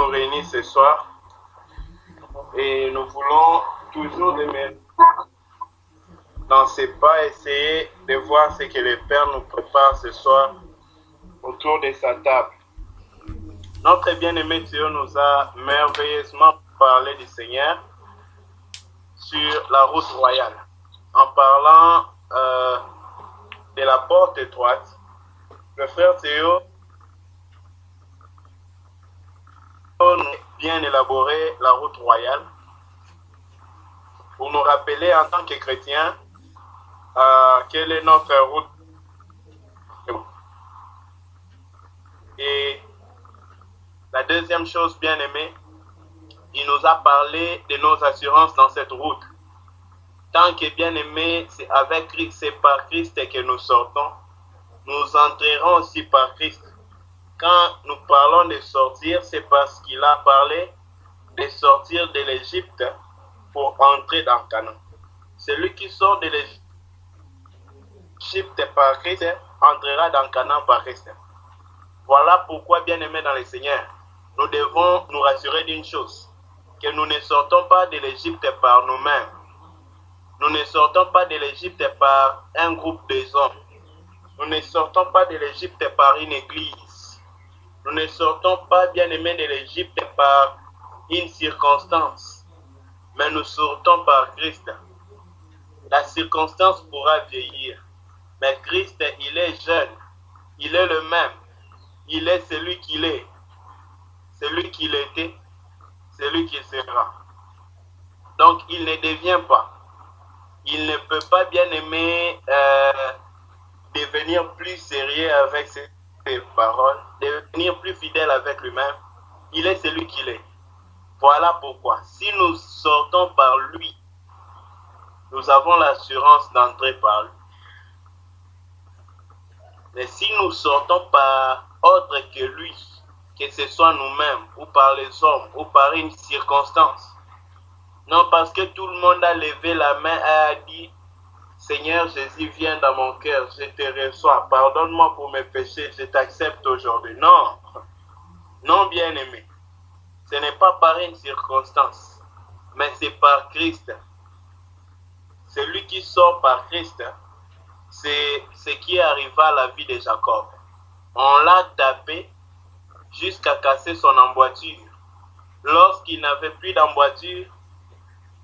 nous réunir ce soir et nous voulons toujours demeurer dans ces pas, essayer de voir ce que le Père nous prépare ce soir autour de sa table. Notre bien-aimé Dieu nous a merveilleusement parlé du Seigneur sur la route royale en parlant de la porte étroite. Le frère Théo bien élaboré la route royale pour nous rappeler en tant que chrétiens quelle est notre route. Et la deuxième chose, bien aimée, il nous a parlé de nos assurances dans cette route. Tant que bien aimé, c'est avec Christ, c'est par Christ que nous sortons. Nous entrerons aussi par Christ. Quand nous parlons de sortir, c'est parce qu'il a parlé de sortir de l'Égypte pour entrer dans Canaan. Celui qui sort de l'Égypte par Christ entrera dans Canaan par Christ. Voilà pourquoi, bien aimés dans le Seigneur, nous devons nous rassurer d'une chose, que nous ne sortons pas de l'Égypte par nous-mêmes. Nous ne sortons pas de l'Égypte par un groupe de hommes. Nous ne sortons pas de l'Égypte par une église. Nous ne sortons pas, bien aimés, de l'Égypte par une circonstance. Mais nous sortons par Christ. La circonstance pourra vieillir. Mais Christ, il est jeune. Il est le même. Il est celui qu'il est. Celui qu'il était. Celui qu'il sera. Donc, il ne devient pas. Il ne peut pas, bien aimer, devenir plus sérieux avec ses paroles, devenir plus fidèle avec lui-même. Il est celui qu'il est. Voilà pourquoi, si nous sortons par lui, nous avons l'assurance d'entrer par lui. Mais si nous sortons par autre que lui, que ce soit nous-mêmes, ou par les hommes, ou par une circonstance, non, parce que tout le monde a levé la main et a dit, Seigneur Jésus, viens dans mon cœur, je te reçois, pardonne-moi pour mes péchés, je t'accepte aujourd'hui. Non, non, bien-aimé, ce n'est pas par une circonstance, mais c'est par Christ. Celui qui sort par Christ, c'est ce qui arriva à la vie de Jacob. On l'a tapé jusqu'à casser son emboîture. Lorsqu'il n'avait plus d'emboîture,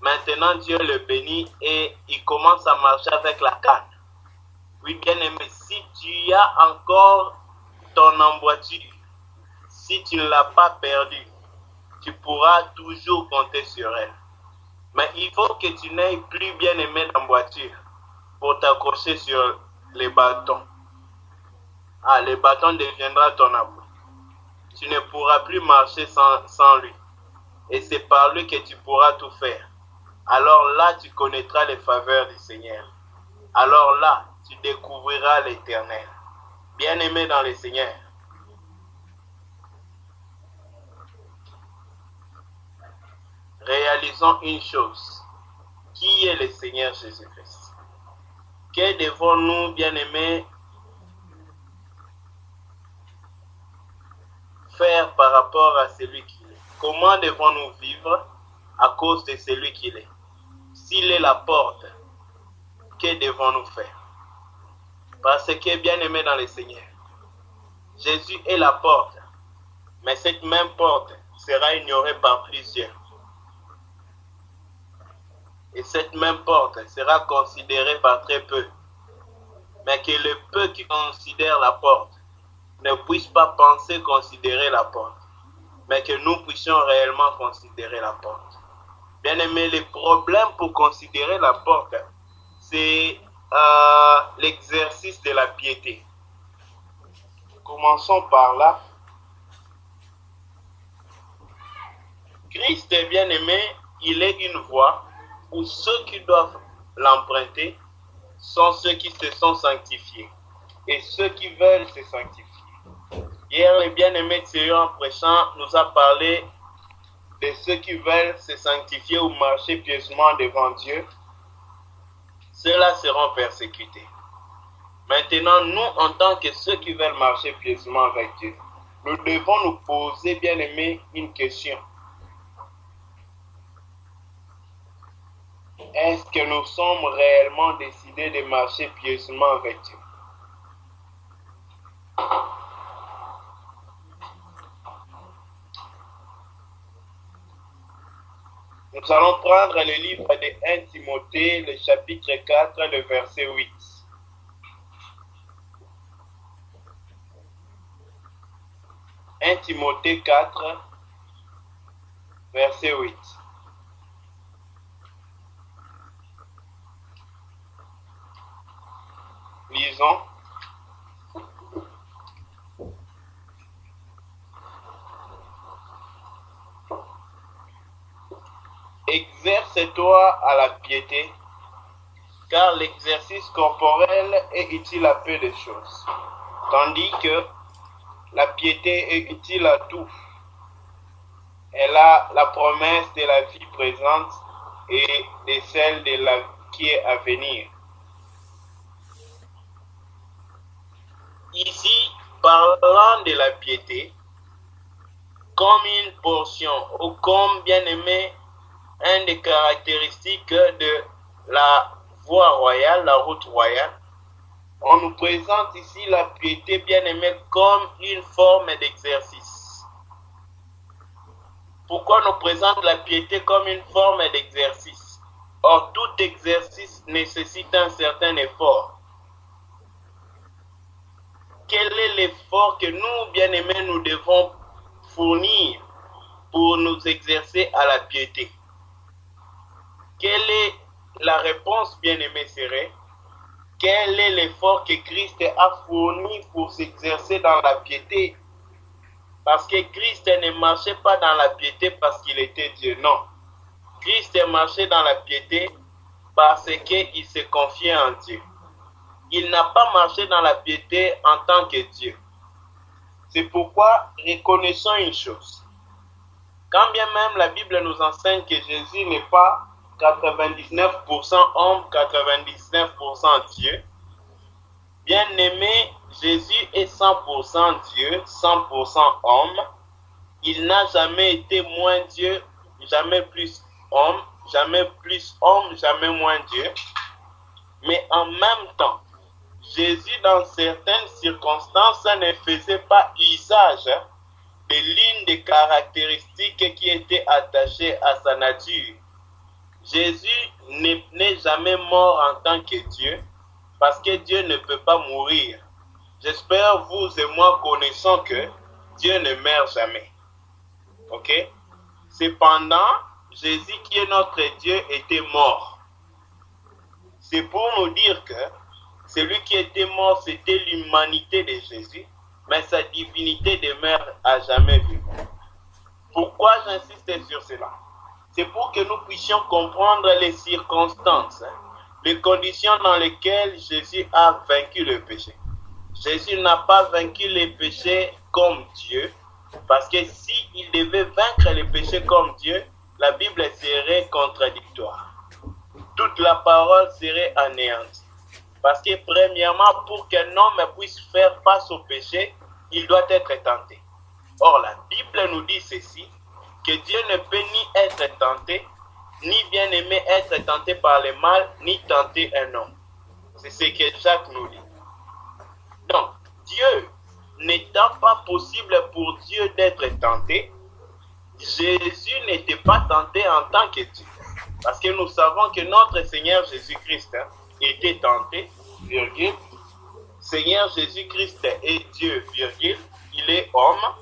maintenant, Dieu le bénit et il commence à marcher avec la canne. Oui, bien aimé, si tu as encore ton emboîture, si tu ne l'as pas perdue, tu pourras toujours compter sur elle. Mais il faut que tu n'aies plus, bien aimé, d'emboîture pour t'accrocher sur les bâtons. Ah, le bâton deviendra ton appui. Tu ne pourras plus marcher sans lui. Et c'est par lui que tu pourras tout faire. Alors là, tu connaîtras les faveurs du Seigneur. Alors là, tu découvriras l'Éternel. Bien-aimé dans le Seigneur. Réalisons une chose. Qui est le Seigneur Jésus-Christ? Que devons-nous, bien-aimés, faire par rapport à celui qu'il est? Comment devons-nous vivre à cause de celui qu'il est? S'il est la porte, que devons-nous faire? Parce que, bien aimé dans le Seigneur, Jésus est la porte, mais cette même porte sera ignorée par plusieurs. Et cette même porte sera considérée par très peu. Mais que le peu qui considère la porte ne puisse pas penser considérer la porte, mais que nous puissions réellement considérer la porte. Bien aimé, le problème pour considérer la porte, c'est l'exercice de la piété. Commençons par là. Christ est bien aimé, il est une voie où ceux qui doivent l'emprunter sont ceux qui se sont sanctifiés et ceux qui veulent se sanctifier. Hier, le bien-aimé Thierry en prêchant nous a parlé de ceux qui veulent se sanctifier ou marcher pieusement devant Dieu. Ceux-là seront persécutés. Maintenant, nous, en tant que ceux qui veulent marcher pieusement avec Dieu, nous devons nous poser, bien aimé, une question. Est-ce que nous sommes réellement décidés de marcher pieusement avec Dieu? Nous allons prendre le livre de 1 Timothée, le chapitre 4, le verset 8. « 1 Timothée 4, verset 8. Lisons. Exerce-toi à la piété, car l'exercice corporel est utile à peu de choses, tandis que la piété est utile à tout. Elle a la promesse de la vie présente et de celle de la vie qui est à venir. Ici, parlant de la piété, comme une portion ou comme bien aimé, une des caractéristiques de la voie royale, la route royale, on nous présente ici la piété bien aimée comme une forme d'exercice. Pourquoi on nous présente la piété comme une forme d'exercice? Or, tout exercice nécessite un certain effort. Quel est l'effort que nous, bien aimés, nous devons fournir pour nous exercer à la piété? Quelle est la réponse, bien-aimé, serait? Quel est l'effort que Christ a fourni pour s'exercer dans la piété? Parce que Christ ne marchait pas dans la piété parce qu'il était Dieu, non. Christ marchait dans la piété parce qu'il se confiait en Dieu. Il n'a pas marché dans la piété en tant que Dieu. C'est pourquoi reconnaissons une chose. Quand bien même la Bible nous enseigne que Jésus n'est pas 99% homme, 99% Dieu. Bien aimé, Jésus est 100% Dieu, 100% homme. Il n'a jamais été moins Dieu, jamais plus homme, jamais moins Dieu. Mais en même temps, Jésus, dans certaines circonstances, ne faisait pas usage de l'une des caractéristiques qui étaient attachées à sa nature. Jésus n'est jamais mort en tant que Dieu, parce que Dieu ne peut pas mourir. J'espère vous et moi connaissons que Dieu ne meurt jamais. Ok? Cependant, Jésus qui est notre Dieu était mort. C'est pour nous dire que celui qui était mort, c'était l'humanité de Jésus, mais sa divinité demeure à jamais vue. Pourquoi j'insiste sur cela? C'est pour que nous puissions comprendre les circonstances, les conditions dans lesquelles Jésus a vaincu le péché. Jésus n'a pas vaincu les péchés comme Dieu, parce que s'il devait vaincre les péchés comme Dieu, la Bible serait contradictoire. Toute la parole serait anéantie. Parce que premièrement, pour qu'un homme puisse faire face au péché, il doit être tenté. Or, la Bible nous dit ceci, que Dieu ne peut ni être tenté, ni bien aimé être tenté par le mal, ni tenter un homme. C'est ce que Jacques nous dit. Donc, Dieu n'étant pas possible pour Dieu d'être tenté, Jésus n'était pas tenté en tant que Dieu. Parce que nous savons que notre Seigneur Jésus-Christ était tenté, virgule. Seigneur Jésus-Christ est Dieu, virgule. Il est homme.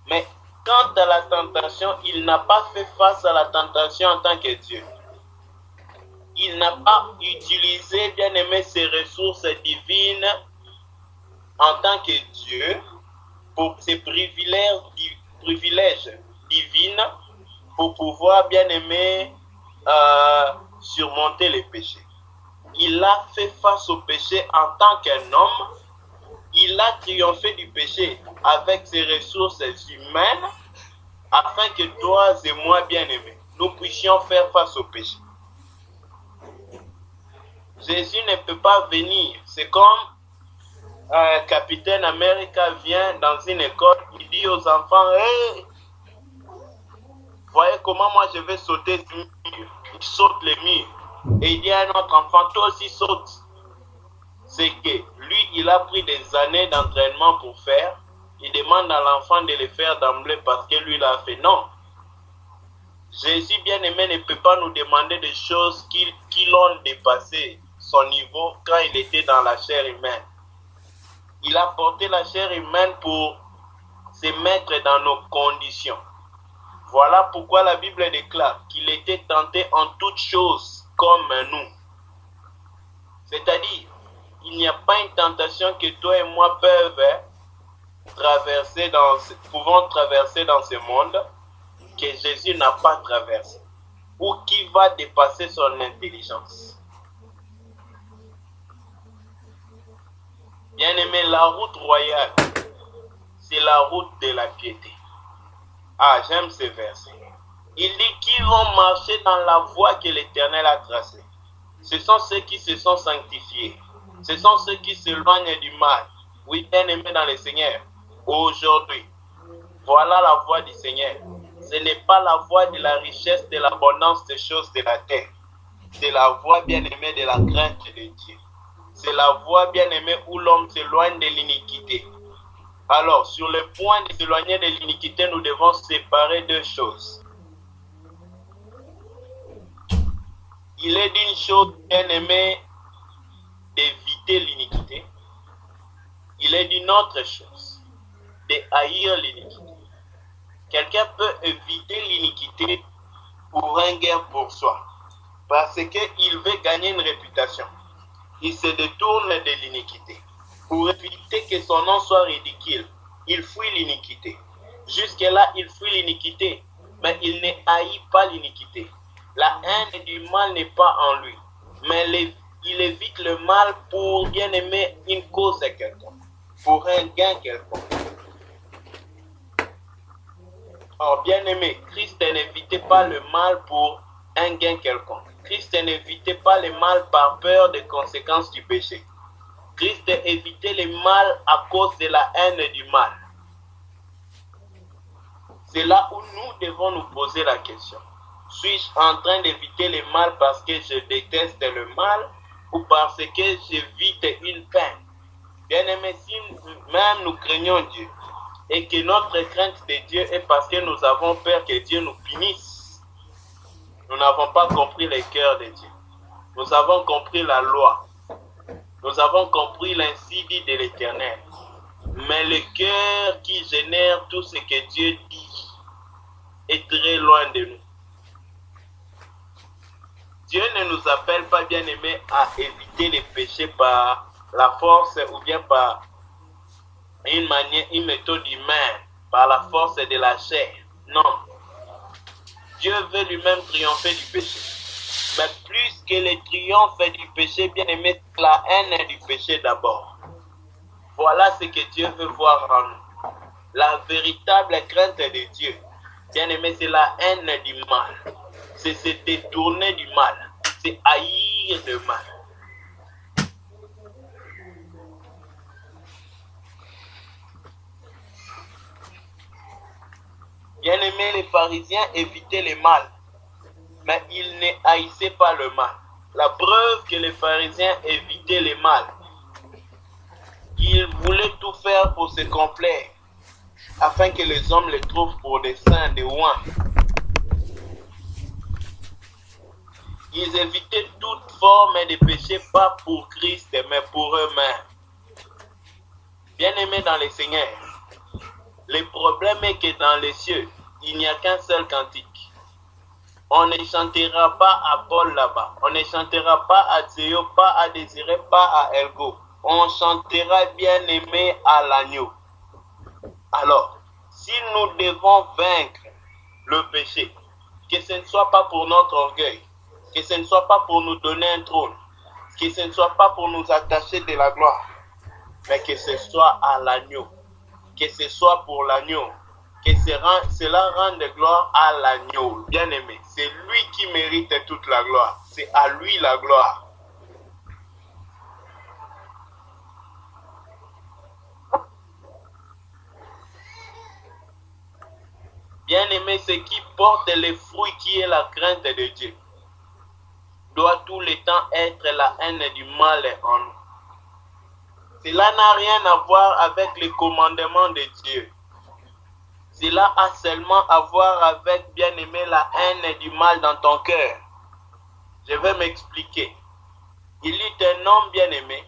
Mais quant à la tentation, il n'a pas fait face à la tentation en tant que Dieu. Il n'a pas utilisé, bien aimé, ses ressources divines en tant que Dieu pour ses privilèges divins pour pouvoir, bien aimé, surmonter les péchés. Il a fait face au péché en tant qu'un homme. Il a triomphé du péché avec ses ressources humaines afin que toi et moi, bien-aimés, nous puissions faire face au péché. Jésus ne peut pas venir. C'est comme Capitaine America vient dans une école, il dit aux enfants, hey, voyez comment moi je vais sauter ce mur. Il saute les murs. Et il dit à un autre enfant, toi aussi saute. C'est que lui, il a pris des années d'entraînement pour faire. Il demande à l'enfant de le faire d'emblée parce que lui l'a fait. Non. Jésus bien-aimé ne peut pas nous demander des choses qui l'ont dépassé son niveau quand il était dans la chair humaine. Il a porté la chair humaine pour se mettre dans nos conditions. Voilà pourquoi la Bible déclare qu'il était tenté en toutes choses comme nous. C'est-à-dire, il n'y a pas une tentation que toi et moi pouvons traverser dans ce monde que Jésus n'a pas traversé ou qui va dépasser son intelligence. Bien-aimé, la route royale, c'est la route de la piété. Ah, j'aime ce verset. Il dit qu'ils vont marcher dans la voie que l'Éternel a tracée. Ce sont ceux qui se sont sanctifiés. Ce sont ceux qui s'éloignent du mal. Oui, bien-aimés dans le Seigneur. Aujourd'hui, voilà la voie du Seigneur. Ce n'est pas la voie de la richesse, de l'abondance des choses de la terre. C'est la voie, bien-aimée, de la crainte de Dieu. C'est la voie, bien-aimée, où l'homme s'éloigne de l'iniquité. Alors, sur le point de s'éloigner de l'iniquité, nous devons séparer deux choses. Il est d'une chose, bien-aimée, d'éviter l'iniquité. Il est d'une autre chose, de haïr l'iniquité. Quelqu'un peut éviter l'iniquité pour un gain pour soi, parce qu'il veut gagner une réputation. Il se détourne de l'iniquité. Pour éviter que son nom soit ridicule, il fuit l'iniquité. Jusque-là, il fuit l'iniquité, mais il ne haït pas l'iniquité. La haine du mal n'est pas en lui, mais il évite le mal pour bien aimer une cause quelconque, pour un gain quelconque. Or, bien aimé, Christ n'évitait pas le mal pour un gain quelconque. Christ n'évitait pas le mal par peur des conséquences du péché. Christ évitait le mal à cause de la haine du mal. C'est là où nous devons nous poser la question. Suis-je en train d'éviter le mal parce que je déteste le mal ou parce que j'évite une peine? Bien aimé, si même nous craignons Dieu et que notre crainte de Dieu est parce que nous avons peur que Dieu nous punisse, nous n'avons pas compris le cœur de Dieu. Nous avons compris la loi. Nous avons compris l'insidie de l'Éternel. Mais le cœur qui génère tout ce que Dieu dit est très loin de nous. Dieu ne nous appelle pas, bien-aimés, à éviter les péchés par la force ou bien par une méthode humaine, par la force de la chair. Non. Dieu veut lui-même triompher du péché. Mais plus que le triomphe du péché, bien-aimé, la haine du péché d'abord. Voilà ce que Dieu veut voir en nous. La véritable crainte de Dieu, bien-aimé, c'est la haine du mal. C'est se détourner du mal. C'est haïr le mal. Bien-aimé, les pharisiens évitaient le mal, mais ils ne haïssaient pas le mal. La preuve que les pharisiens évitaient le mal, ils voulaient tout faire pour se complaire, afin que les hommes les trouvent pour des saints, des oints. Ils évitaient toute forme de péché, pas pour Christ, mais pour eux-mêmes. Bien-aimés dans le Seigneur, le problème est que dans les cieux, il n'y a qu'un seul cantique. On ne chantera pas à Paul là-bas. On ne chantera pas à Zéo, pas à Désiré, pas à Elgo. On chantera bien-aimé à l'agneau. Alors, si nous devons vaincre le péché, que ce ne soit pas pour notre orgueil, que ce ne soit pas pour nous donner un trône, que ce ne soit pas pour nous attacher de la gloire, mais que ce soit à l'agneau, que ce soit pour l'agneau, que cela rende gloire à l'agneau, bien-aimé. C'est lui qui mérite toute la gloire, c'est à lui la gloire. Bien-aimé, ce qui porte les fruits qui est la crainte de Dieu doit tout le temps être la haine du mal en nous. Cela n'a rien à voir avec les commandements de Dieu. Cela a seulement à voir avec, bien-aimé, la haine du mal dans ton cœur. Je vais m'expliquer. Il est un homme bien-aimé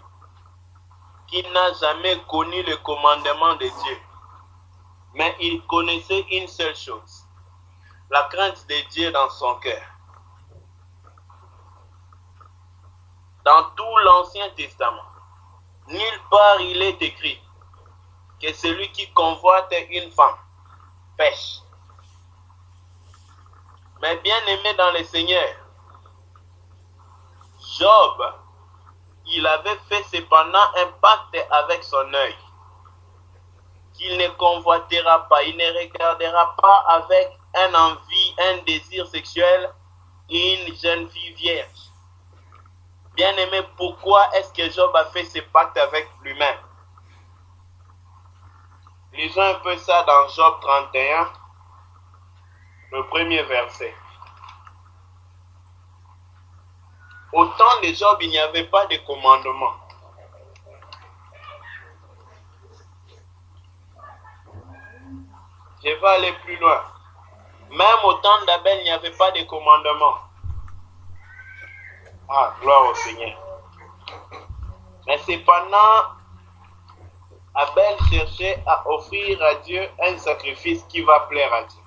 qui n'a jamais connu le commandement de Dieu. Mais il connaissait une seule chose, la crainte de Dieu dans son cœur. Dans tout l'Ancien Testament, nulle part il est écrit que celui qui convoite une femme pêche. Mais bien aimé dans le Seigneur, Job, il avait fait cependant un pacte avec son œil, qu'il ne convoitera pas, il ne regardera pas avec une envie, un désir sexuel une jeune fille vierge. Bien aimé, pourquoi est-ce que Job a fait ce pacte avec lui-même? Lisons un peu ça dans Job 31, le premier verset. Au temps de Job, il n'y avait pas de commandement. Je vais aller plus loin. Même au temps d'Abel, il n'y avait pas de commandement. Ah, gloire au Seigneur. Mais cependant, Abel cherchait à offrir à Dieu un sacrifice qui va plaire à Dieu.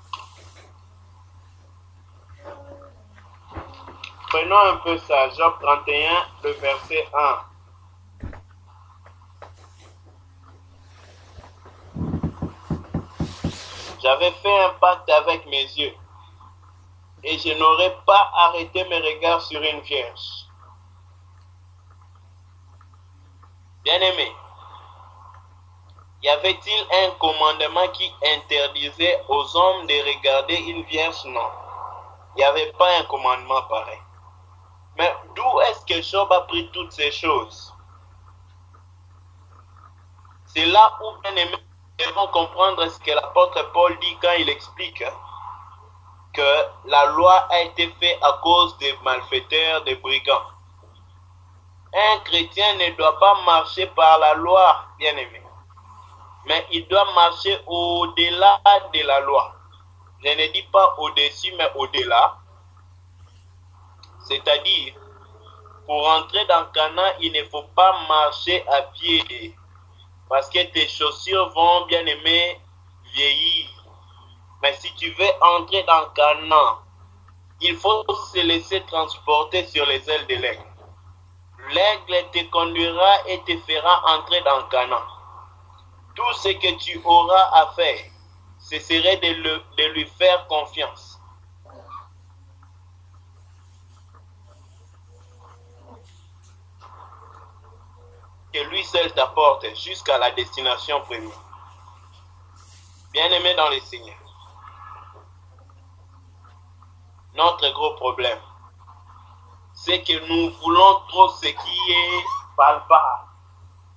Prenons un peu ça, Job 31, le verset 1. J'avais fait un pacte avec mes yeux, et je n'aurais pas arrêté mes regards sur une vierge. Bien-aimé, y avait-il un commandement qui interdisait aux hommes de regarder une vierge? Non. Il n'y avait pas un commandement pareil. Mais d'où est-ce que Job a pris toutes ces choses? C'est là où, bien-aimé, nous devons comprendre ce que l'apôtre Paul dit quand il explique que la loi a été faite à cause des malfaiteurs, des brigands. Un chrétien ne doit pas marcher par la loi, bien-aimé, mais il doit marcher au-delà de la loi. Je ne dis pas au-dessus, mais au-delà. C'est-à-dire, pour entrer dans Canaan, il ne faut pas marcher à pied, parce que tes chaussures vont, bien aimé, vieillir. Mais si tu veux entrer dans Canaan, il faut se laisser transporter sur les ailes de l'aigle. L'aigle te conduira et te fera entrer dans Canaan. Tout ce que tu auras à faire, ce serait de lui faire confiance. Que lui seul t'apporte jusqu'à la destination première. Bien-aimé dans le Seigneur, notre gros problème, c'est que nous voulons trop ce qui est palpable.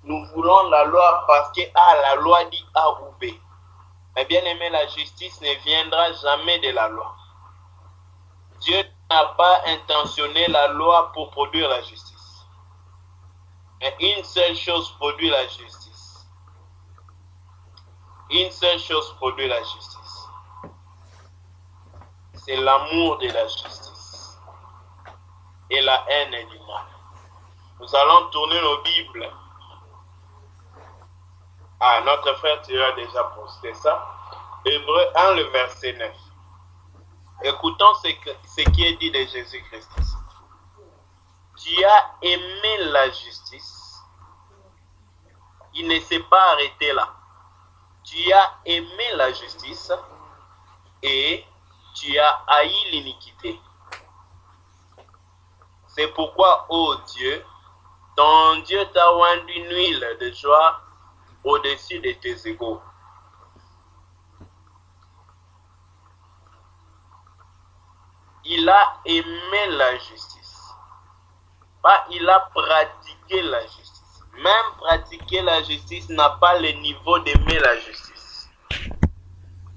Nous voulons la loi parce que la loi dit A ou B. Mais bien aimé, la justice ne viendra jamais de la loi. Dieu n'a pas intentionné la loi pour produire la justice. Mais une seule chose produit la justice. Une seule chose produit la justice. C'est l'amour de la justice et la haine du mal. Nous allons tourner nos Bibles. Notre frère, tu as déjà posté ça. Hébreux 1, le verset 9. Écoutons ce qui est dit de Jésus-Christ. Tu as aimé la justice. Il ne s'est pas arrêté là. Tu as aimé la justice et tu as haï l'iniquité. C'est pourquoi, ô Dieu, ton Dieu t'a rendu une huile de joie au-dessus de tes égaux. Il a aimé la justice. Pas il a pratiqué la justice. Même pratiquer la justice n'a pas le niveau d'aimer la justice.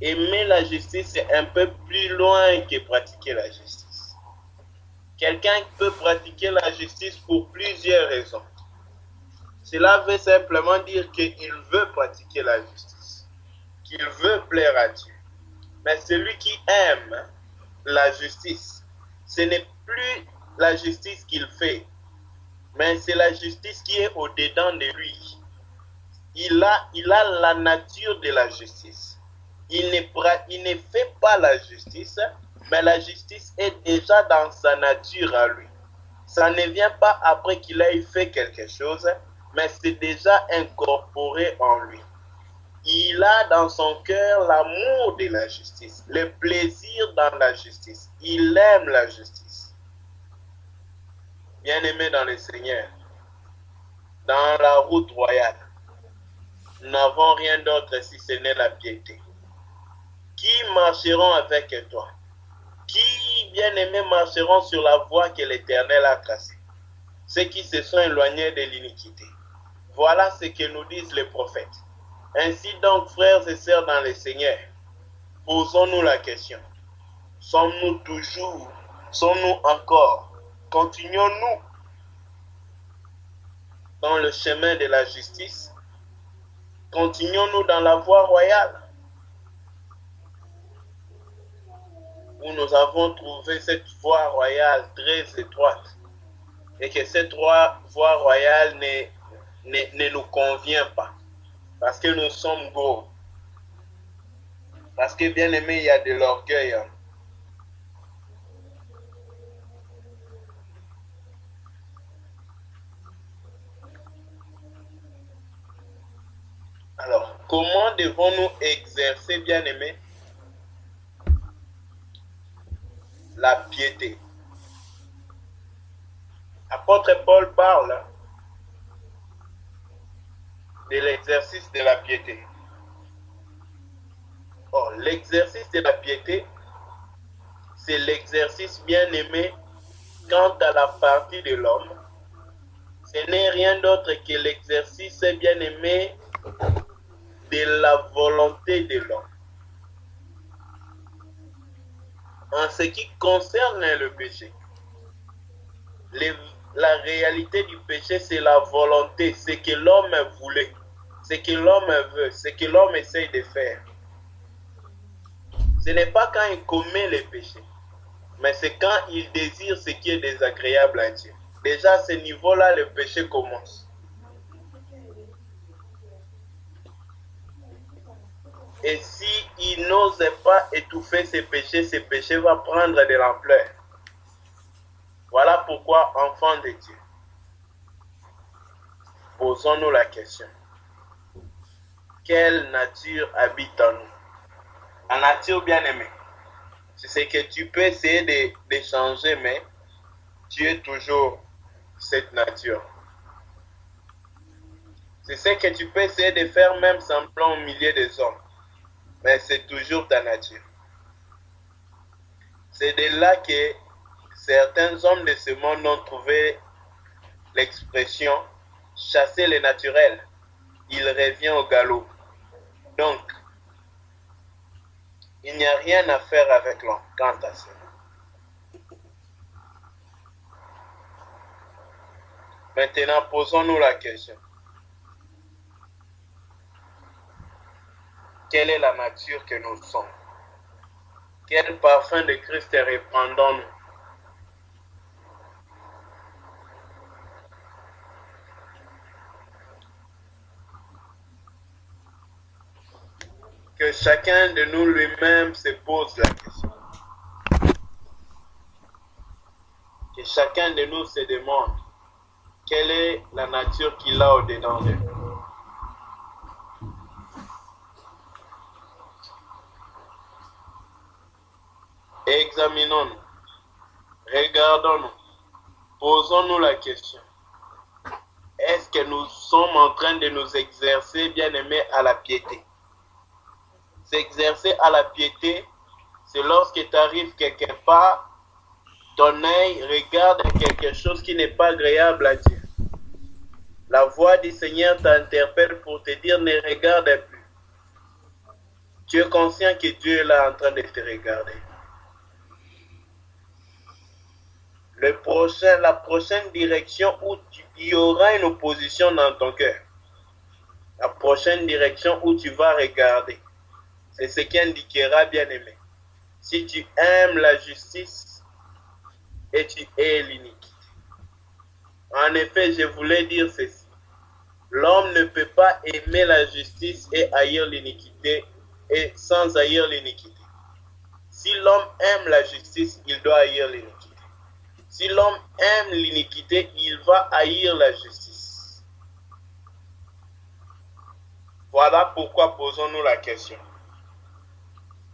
aimer la justice, c'est un peu plus loin que pratiquer la justice. Quelqu'un peut pratiquer la justice pour plusieurs raisons. Cela veut simplement dire qu'il veut pratiquer la justice, qu'il veut plaire à Dieu. Mais celui qui aime la justice, ce n'est plus la justice qu'il fait, mais c'est la justice qui est au-dedans de lui. Il a la nature de la justice. Il ne fait pas la justice, mais la justice est déjà dans sa nature à lui. Ça ne vient pas après qu'il ait fait quelque chose, mais c'est déjà incorporé en lui. Il a dans son cœur l'amour de la justice, le plaisir dans la justice. Il aime la justice. Bien-aimé dans le Seigneur, dans la route royale, nous n'avons rien d'autre si ce n'est la piété. Qui marcheront avec toi? Qui, bien-aimés, marcheront sur la voie que l'Éternel a tracée? Ceux qui se sont éloignés de l'iniquité. Voilà ce que nous disent les prophètes. Ainsi donc, frères et sœurs dans le Seigneur, posons-nous la question. Sommes-nous toujours, sommes-nous encore, continuons-nous dans le chemin de la justice? Continuons-nous dans la voie royale? Où nous avons trouvé cette voie royale très étroite et que cette voie royale ne nous convient pas parce que nous sommes gros, parce que bien aimé, il y a de l'orgueil. Alors, comment devons-nous exercer, bien aimé, la piété? Apôtre Paul parle de l'exercice de la piété. Or, l'exercice de la piété, c'est l'exercice, bien aimé, quant à la partie de l'homme. Ce n'est rien d'autre que l'exercice, bien aimé, de la volonté de l'homme. En ce qui concerne le péché, la réalité du péché, c'est la volonté, ce que l'homme voulait, ce que l'homme veut, ce que l'homme essaye de faire. Ce n'est pas quand il commet le péché, mais c'est quand il désire ce qui est désagréable à Dieu. Déjà à ce niveau-là, le péché commence. Et s'il n'ose pas étouffer ce péché va prendre de l'ampleur. Voilà pourquoi, enfants de Dieu, posons-nous la question. Quelle nature habite en nous? La nature bien-aimée. C'est ce que tu peux essayer de changer, mais tu es toujours cette nature. C'est ce que tu peux essayer de faire même semblant au milieu des hommes, mais c'est toujours ta nature. C'est de là que certains hommes de ce monde ont trouvé l'expression « chasser le naturel, il revient au galop ». Donc, il n'y a rien à faire avec l'homme quant à cela. Maintenant, posons-nous la question. Quelle est la nature que nous sommes? Quel parfum de Christ répandons-nous? Que chacun de nous lui-même se pose la question. Que chacun de nous se demande quelle est la nature qu'il a au-dedans de nous. Examinons-nous, regardons-nous, posons-nous la question. Est-ce que nous sommes en train de nous exercer, bien-aimés, à la piété? S'exercer à la piété, c'est lorsque tu arrives quelque part, ton œil regarde quelque chose qui n'est pas agréable à Dieu. La voix du Seigneur t'interpelle pour te dire ne regarde plus. Tu es conscient que Dieu est là en train de te regarder. La prochaine direction où il y aura une opposition dans ton cœur, la prochaine direction où tu vas regarder, c'est ce qui indiquera, bien-aimé, si tu aimes la justice et tu hais l'iniquité. En effet, je voulais dire ceci. L'homme ne peut pas aimer la justice et haïr l'iniquité, et sans haïr l'iniquité. Si l'homme aime la justice, il doit haïr l'iniquité. Si l'homme aime l'iniquité, il va haïr la justice. Voilà pourquoi posons-nous la question.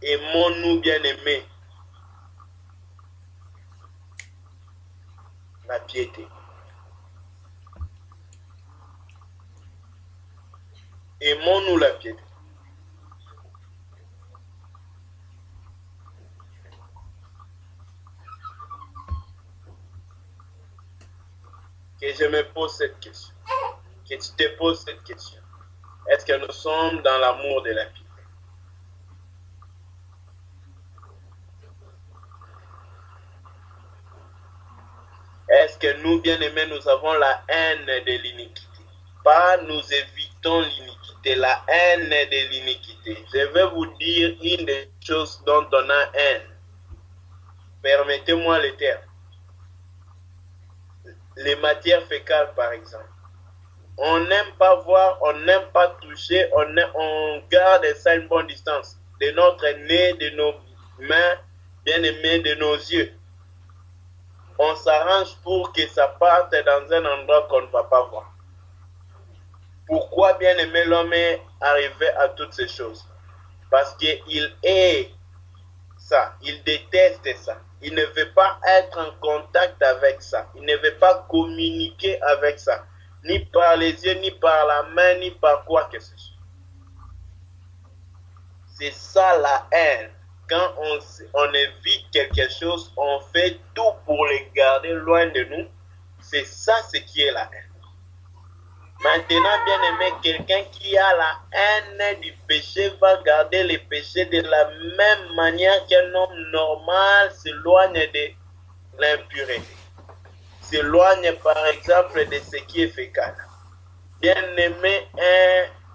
Aimons-nous, bien-aimés, la piété? Aimons-nous la piété? Que je me pose cette question. Que tu te poses cette question. Est-ce que nous sommes dans l'amour de la piété? Est-ce que nous, bien-aimés, nous avons la haine de l'iniquité? Pas nous évitons l'iniquité, la haine de l'iniquité. Je vais vous dire une des choses dont on a haine. Permettez-moi le terme. Les matières fécales, par exemple. On n'aime pas voir, on n'aime pas toucher, on garde ça à une bonne distance. De notre nez, de nos mains, bien-aimés, de nos yeux. On s'arrange pour que ça parte dans un endroit qu'on ne va pas voir. Pourquoi, bien-aimé, l'homme est arrivé à toutes ces choses? Parce qu'il est ça, il déteste ça. Il ne veut pas être en contact avec ça. Il ne veut pas communiquer avec ça. Ni par les yeux, ni par la main, ni par quoi que ce soit. C'est ça la haine. Quand on évite quelque chose, on fait tout pour les garder loin de nous. C'est ça ce qui est la haine. Maintenant, bien aimé, quelqu'un qui a la haine du péché va garder les péchés de la même manière qu'un homme normal s'éloigne de l'impureté. S'éloigne par exemple de ce qui est fécal. Bien aimé,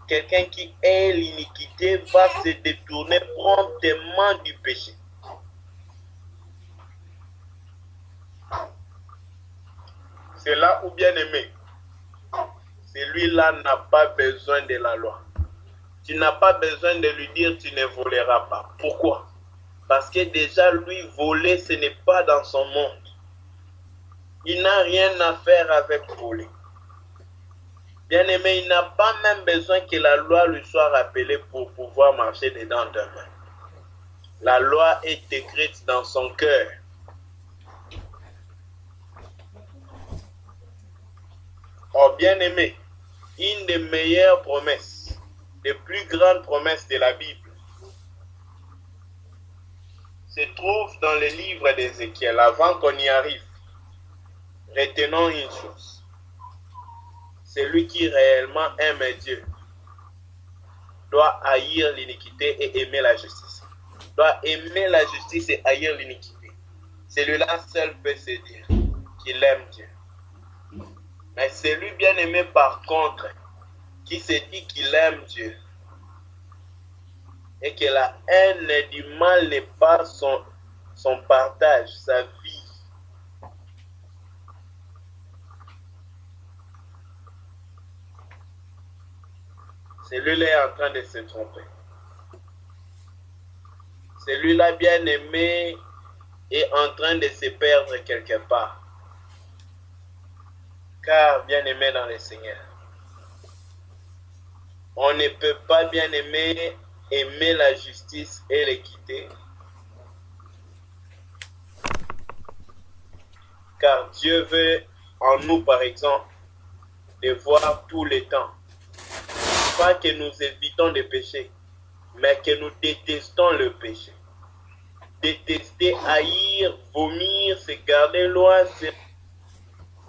quelqu'un qui hait l'iniquité va se détourner promptement du péché. C'est là où, bien aimé, celui-là n'a pas besoin de la loi. Tu n'as pas besoin de lui dire tu ne voleras pas. Pourquoi? Parce que déjà lui, voler, ce n'est pas dans son monde. Il n'a rien à faire avec voler. Bien aimé, il n'a pas même besoin que la loi lui soit rappelée pour pouvoir marcher dedans demain. La loi est écrite dans son cœur. Oh bien aimé, une des meilleures promesses, des plus grandes promesses de la Bible, se trouve dans le livre d'Ézéchiel. Avant qu'on y arrive, retenons une chose. Celui qui réellement aime Dieu doit haïr l'iniquité et aimer la justice. Doit aimer la justice et haïr l'iniquité. Celui-là seul peut se dire qu'il aime Dieu. Mais celui bien aimé par contre, qui se dit qu'il aime Dieu et que la haine du mal n'est pas son partage, sa vie. Celui-là est en train de se tromper. Celui-là bien aimé est en train de se perdre quelque part. Car bien aimé dans le Seigneur, on ne peut pas bien aimer la justice et l'équité. Car Dieu veut en nous, par exemple, de voir tout le temps. Pas que nous évitons le péché, mais que nous détestons le péché. Détester, haïr, vomir, se garder loin, se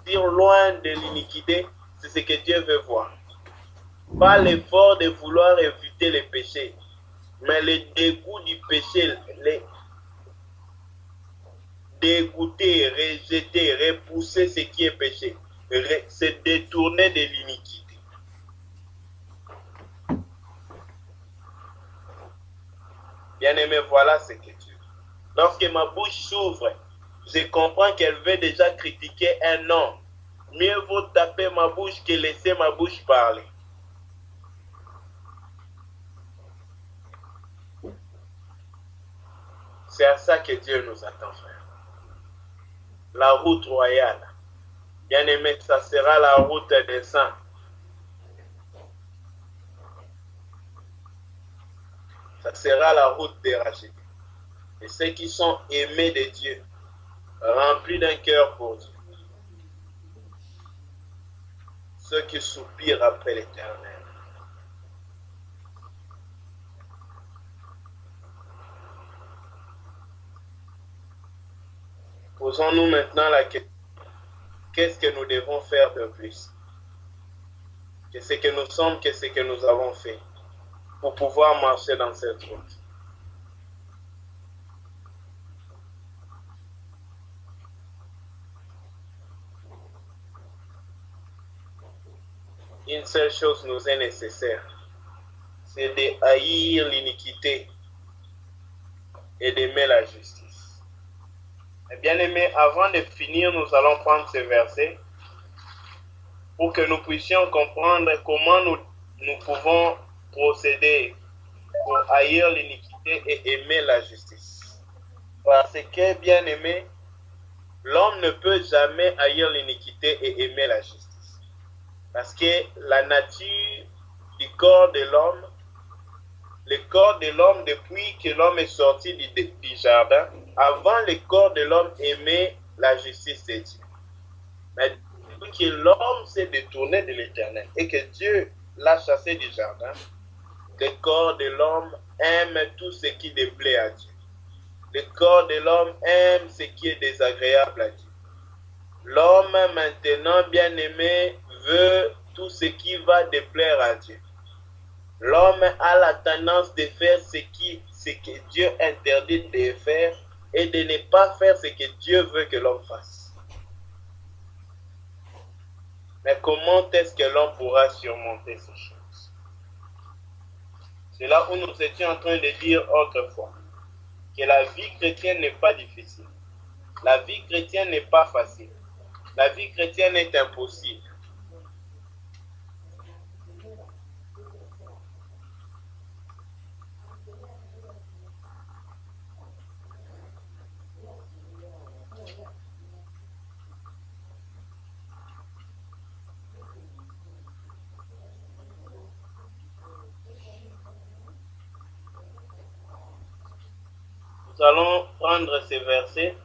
dire loin de l'iniquité, c'est ce que Dieu veut voir. Pas l'effort de vouloir éviter le péché, Mais le dégoût du péché, dégoûter, rejeter, repousser ce qui est péché, se détourner de l'iniquité. Bien-aimé, voilà ce que Dieu. Lorsque ma bouche s'ouvre, je comprends qu'elle veut déjà critiquer un homme. Mieux vaut taper ma bouche que laisser ma bouche parler. C'est à ça que Dieu nous attend, frère. La route royale. Bien-aimé, ça sera la route des saints. Ça sera la route des rachetés. Et ceux qui sont aimés de Dieu, remplis d'un cœur pour Dieu. Ceux qui soupirent après l'Éternel. Posons-nous maintenant la question, qu'est-ce que nous devons faire de plus que ce que nous sommes, que ce que nous avons fait pour pouvoir marcher dans cette route? Une seule chose nous est nécessaire, c'est de haïr l'iniquité et d'aimer la justice. Bien-aimés, avant de finir, nous allons prendre ce verset pour que nous puissions comprendre comment nous pouvons procéder pour haïr l'iniquité et aimer la justice. Parce que, bien-aimé, l'homme ne peut jamais haïr l'iniquité et aimer la justice. Parce que la nature du corps de l'homme, le corps de l'homme, depuis que l'homme est sorti du jardin, avant le corps de l'homme aimait la justice de Dieu. Mais depuis que l'homme s'est détourné de l'Éternel et que Dieu l'a chassé du jardin, le corps de l'homme aime tout ce qui déplaît à Dieu. Le corps de l'homme aime ce qui est désagréable à Dieu. L'homme maintenant, bien-aimé, veut tout ce qui va déplaire à Dieu. L'homme a la tendance de faire ce que Dieu interdit de faire et de ne pas faire ce que Dieu veut que l'homme fasse. Mais comment est-ce que l'homme pourra surmonter ces choses? C'est là où nous étions en train de dire autrefois que la vie chrétienne n'est pas difficile. La vie chrétienne n'est pas facile. La vie chrétienne est impossible. Nous allons prendre ces versets.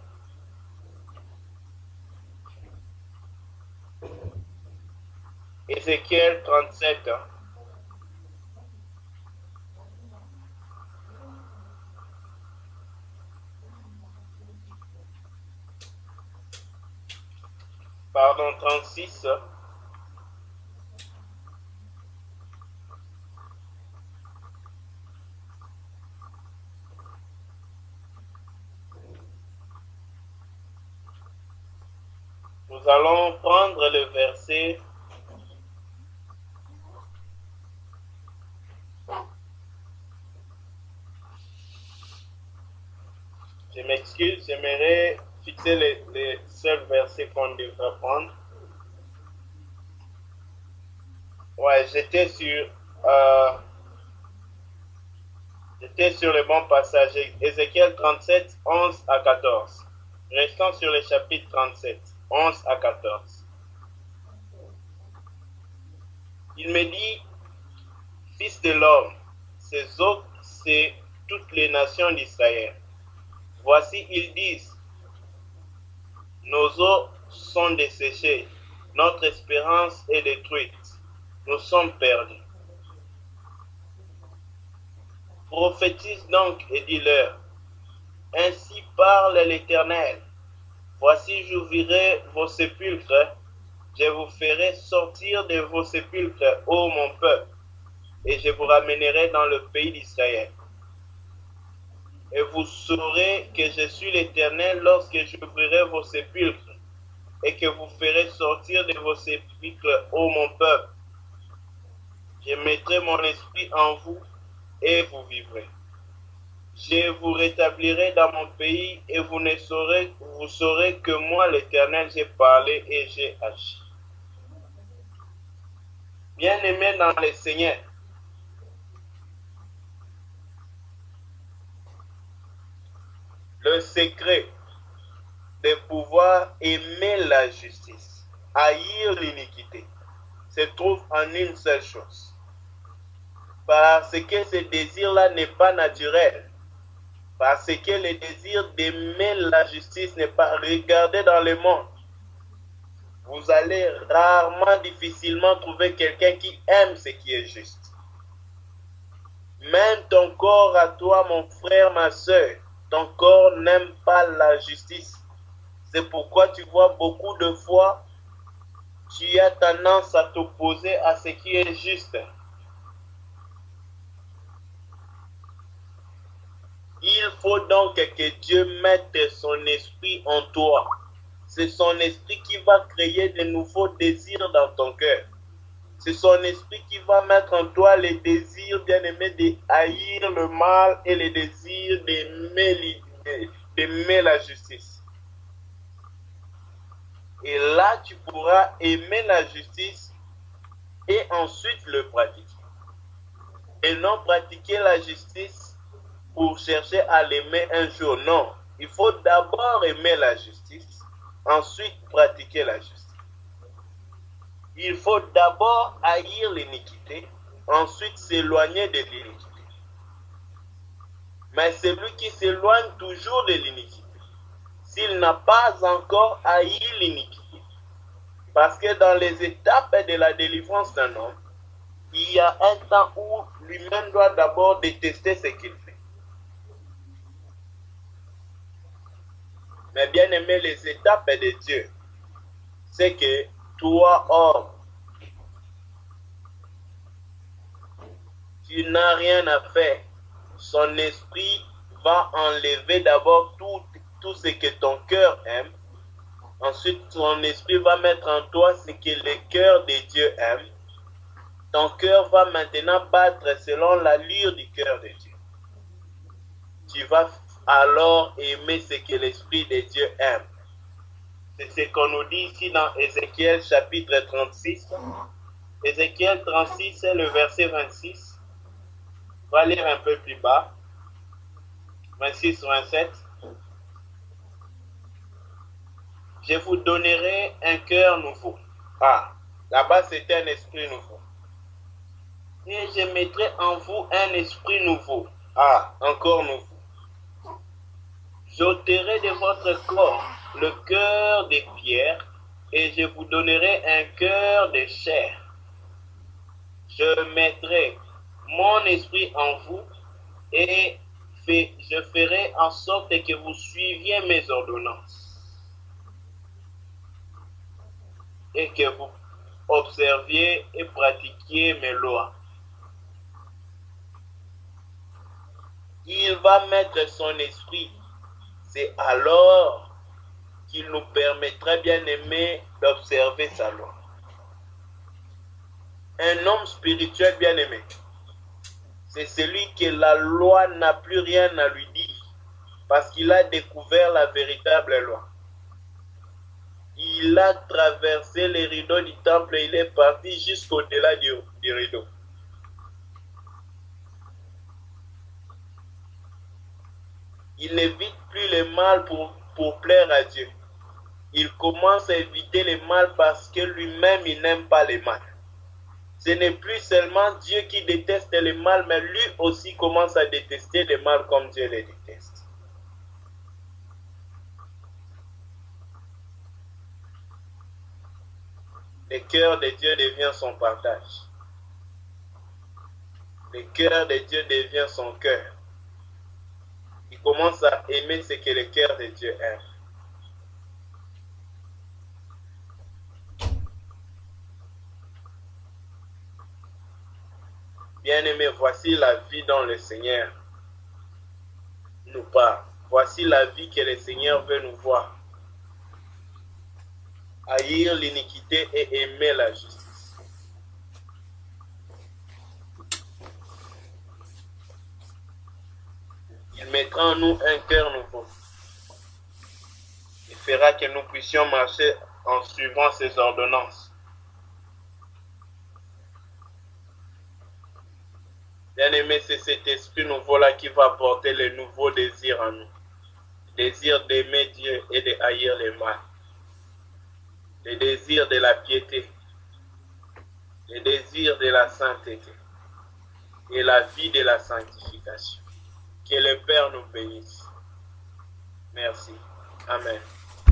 Ézéchiel 37. Pardon, 36. Nous allons prendre le verset Je m'excuse, j'aimerais fixer les seuls versets qu'on devrait prendre. Ouais, j'étais sur le bon passage. Ézéchiel 37, 11 à 14. Restons sur le chapitre 37, 11 à 14. Il me dit, fils de l'homme, ces autres, c'est toutes les nations d'Israël. Voici, ils disent, nos eaux sont desséchées, notre espérance est détruite, nous sommes perdus. Prophétise donc et dis-leur, ainsi parle l'Éternel, voici j'ouvrirai vos sépulcres, je vous ferai sortir de vos sépulcres, ô mon peuple, et je vous ramènerai dans le pays d'Israël. Et vous saurez que je suis l'Éternel lorsque j'ouvrirai vos sépulcres et que vous ferez sortir de vos sépulcres, ô mon peuple. Je mettrai mon esprit en vous et vous vivrez. Je vous rétablirai dans mon pays et vous saurez que moi, l'Éternel, j'ai parlé et j'ai agi. Bien-aimés dans le Seigneur, le secret de pouvoir aimer la justice, haïr l'iniquité, se trouve en une seule chose. Parce que ce désir-là n'est pas naturel. Parce que le désir d'aimer la justice n'est pas regardé dans le monde. Vous allez rarement, difficilement trouver quelqu'un qui aime ce qui est juste. Même ton corps à toi, mon frère, ma soeur, ton corps n'aime pas la justice. C'est pourquoi tu vois beaucoup de fois, tu as tendance à t'opposer à ce qui est juste. Il faut donc que Dieu mette son esprit en toi. C'est son esprit qui va créer de nouveaux désirs dans ton cœur. C'est son esprit qui va mettre en toi les désirs, bien-aimés, de haïr le mal et les désirs d'aimer la justice. Et là, tu pourras aimer la justice et ensuite le pratiquer. Et non pratiquer la justice pour chercher à l'aimer un jour. Non, il faut d'abord aimer la justice, ensuite pratiquer la justice. Il faut d'abord haïr l'iniquité, ensuite s'éloigner de l'iniquité. Mais celui qui s'éloigne toujours de l'iniquité, s'il n'a pas encore haï l'iniquité, parce que dans les étapes de la délivrance d'un homme, il y a un temps où lui-même doit d'abord détester ce qu'il fait. Mais bien aimé, les étapes de Dieu, c'est que toi, homme, tu n'as rien à faire. Son esprit va enlever d'abord tout ce que ton cœur aime. Ensuite, son esprit va mettre en toi ce que le cœur de Dieu aime. Ton cœur va maintenant battre selon l'allure du cœur de Dieu. Tu vas alors aimer ce que l'esprit de Dieu aime. C'est ce qu'on nous dit ici dans Ézéchiel chapitre 36. Ézéchiel 36, c'est le verset 26. On va lire un peu plus bas. 26-27. Je vous donnerai un cœur nouveau. Ah, là-bas c'était un esprit nouveau. Et je mettrai en vous un esprit nouveau. Ah, encore nouveau. J'ôterai de votre corps le cœur de pierre et je vous donnerai un cœur de chair. Je mettrai mon esprit en vous et je ferai en sorte que vous suiviez mes ordonnances et que vous observiez et pratiquiez mes lois. Il va mettre son esprit. C'est alors qu'il nous permettra, bien aimé, d'observer sa loi. Un homme spirituel, bien aimé, c'est celui que la loi n'a plus rien à lui dire, parce qu'il a découvert la véritable loi. Il a traversé les rideaux du temple et il est parti jusqu'au-delà du rideau. Il n'évite plus le mal pour plaire à Dieu. Il commence à éviter le mal parce que lui-même, il n'aime pas le mal. Ce n'est plus seulement Dieu qui déteste le mal, mais lui aussi commence à détester le mal comme Dieu le déteste. Le cœur de Dieu devient son partage. Le cœur de Dieu devient son cœur. Il commence à aimer ce que le cœur de Dieu aime. Bien-aimés, voici la vie dans le Seigneur. nous parle. Voici la vie que le Seigneur veut nous voir. Haïr l'iniquité et aimer la justice. Il mettra en nous un cœur nouveau. Il fera que nous puissions marcher en suivant ses ordonnances. Bien-aimé, c'est cet esprit nouveau-là qui va apporter les nouveaux désirs en nous. Le désir d'aimer Dieu et de haïr le mal. Le désir de la piété. Le désir de la sainteté. Et la vie de la sanctification. Que le Père nous bénisse. Merci. Amen.